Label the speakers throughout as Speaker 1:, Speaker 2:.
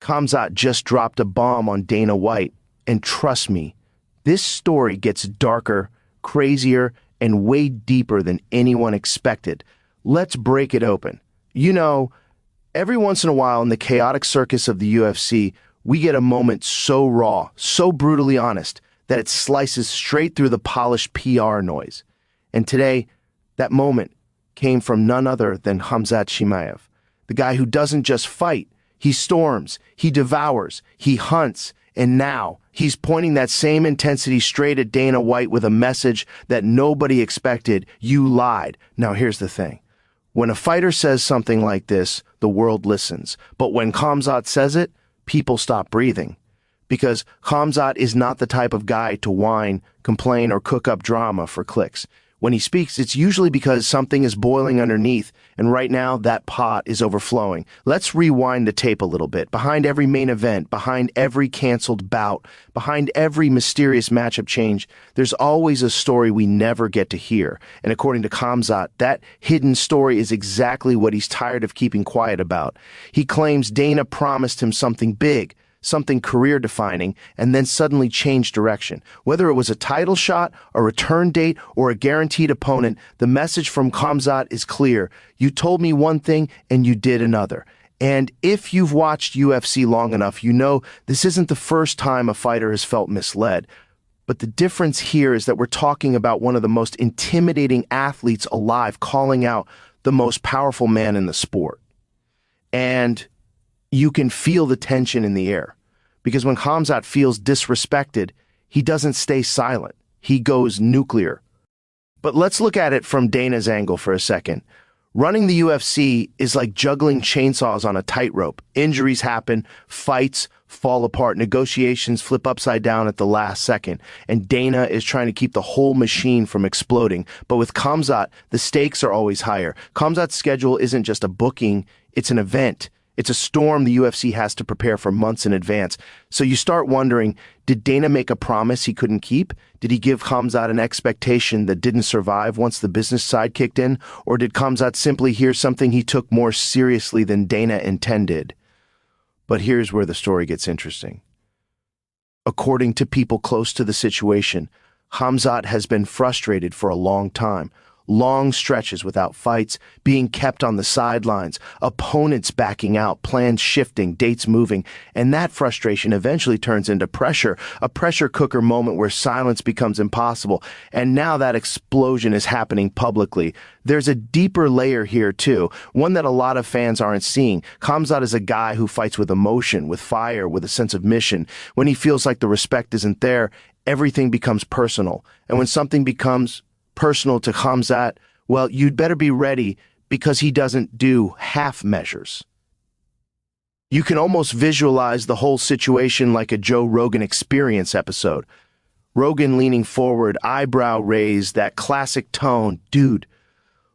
Speaker 1: Khamzat just dropped a bomb on Dana White, and trust me, this story gets darker, crazier, and way deeper than anyone expected. Let's break it open. You know, every once in a while in the chaotic circus of the UFC, we get a moment so raw, so brutally honest, that it slices straight through the polished PR noise. And today, that moment came from none other than Khamzat Chimaev, the guy who doesn't just fight, he storms, he devours, he hunts, and now he's pointing that same intensity straight at Dana White with a message that nobody expected. You lied. Now here's the thing. When a fighter says something like this, the world listens. But when Khamzat says it, people stop breathing. Because Khamzat is not the type of guy to whine, complain, or cook up drama for clicks. When he speaks, it's usually because something is boiling underneath, and right now that pot is overflowing. Let's rewind the tape a little bit. Behind every main event, behind every canceled bout, behind every mysterious matchup change, there's always a story we never get to hear. And according to Khamzat, that hidden story is exactly what he's tired of keeping quiet about. He claims Dana promised him something big, something career-defining, and then suddenly changed direction. Whether it was a title shot, a return date, or a guaranteed opponent, the message from Khamzat is clear. You told me one thing, and you did another. And if you've watched UFC long enough, you know this isn't the first time a fighter has felt misled. But the difference here is that we're talking about one of the most intimidating athletes alive calling out the most powerful man in the sport. And you can feel the tension in the air, because when Khamzat feels disrespected, he doesn't stay silent. He goes nuclear. But let's look at it from Dana's angle for a second. Running the UFC is like juggling chainsaws on a tightrope. Injuries happen, fights fall apart, negotiations flip upside down at the last second, and Dana is trying to keep the whole machine from exploding. But with Khamzat, the stakes are always higher. Khamzat's schedule isn't just a booking, it's an event. It's a storm the UFC has to prepare for months in advance. So you start wondering, did Dana make a promise he couldn't keep? Did he give Khamzat an expectation that didn't survive once the business side kicked in? Or did Khamzat simply hear something he took more seriously than Dana intended? But here's where the story gets interesting. According to people close to the situation, Khamzat has been frustrated for a long time. Long stretches without fights, being kept on the sidelines, opponents backing out, plans shifting, dates moving, and that frustration eventually turns into pressure, a pressure cooker moment where silence becomes impossible, and now that explosion is happening publicly. There's a deeper layer here too, one that a lot of fans aren't seeing. Khamzat is a guy who fights with emotion, with fire, with a sense of mission. When he feels like the respect isn't there, everything becomes personal, and when something becomes personal to Khamzat, well, you'd better be ready because he doesn't do half measures. You can almost visualize the whole situation like a Joe Rogan Experience episode. Rogan leaning forward, eyebrow raised, that classic tone. Dude,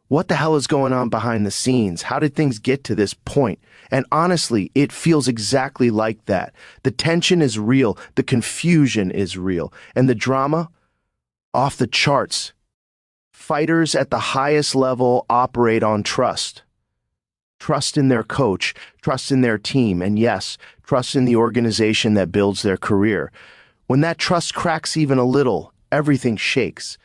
Speaker 1: what the hell is going on behind the scenes? How did things get to this point? And honestly, it feels exactly like that. The tension is real, the confusion is real, and the drama, off the charts. Fighters at the highest level operate on trust. Trust in their coach, trust in their team, and yes, trust in the organization that builds their career. When that trust cracks even a little, everything shakes.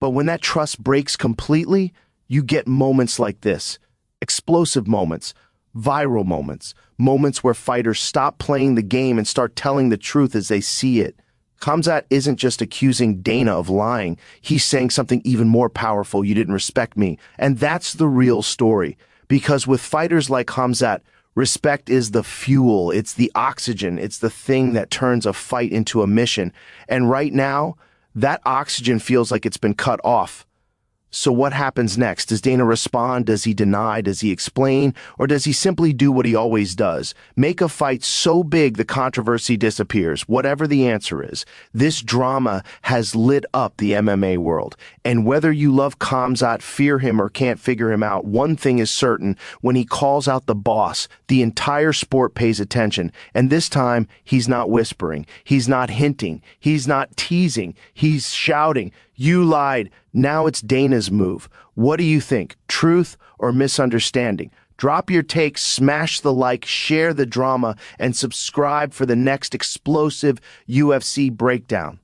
Speaker 1: But when that trust breaks completely, you get moments like this. Explosive moments, viral moments, moments where fighters stop playing the game and start telling the truth as they see it. Khamzat isn't just accusing Dana of lying. He's saying something even more powerful. You didn't respect me. And that's the real story. Because with fighters like Khamzat, respect is the fuel. It's the oxygen. It's the thing that turns a fight into a mission. And right now, that oxygen feels like it's been cut off. So what happens next? Does Dana respond? Does he deny? Does he explain? Or does he simply do what he always does? Make a fight so big the controversy disappears. Whatever the answer is, this drama has lit up the MMA world. And whether you love Khamzat, fear him, or can't figure him out, one thing is certain. When he calls out the boss, the entire sport pays attention. And this time, he's not whispering. He's not hinting. He's not teasing. He's shouting. You lied. Now it's Dana's move. What do you think? Truth or misunderstanding? Drop your take, smash the like, share the drama, and subscribe for the next explosive UFC breakdown.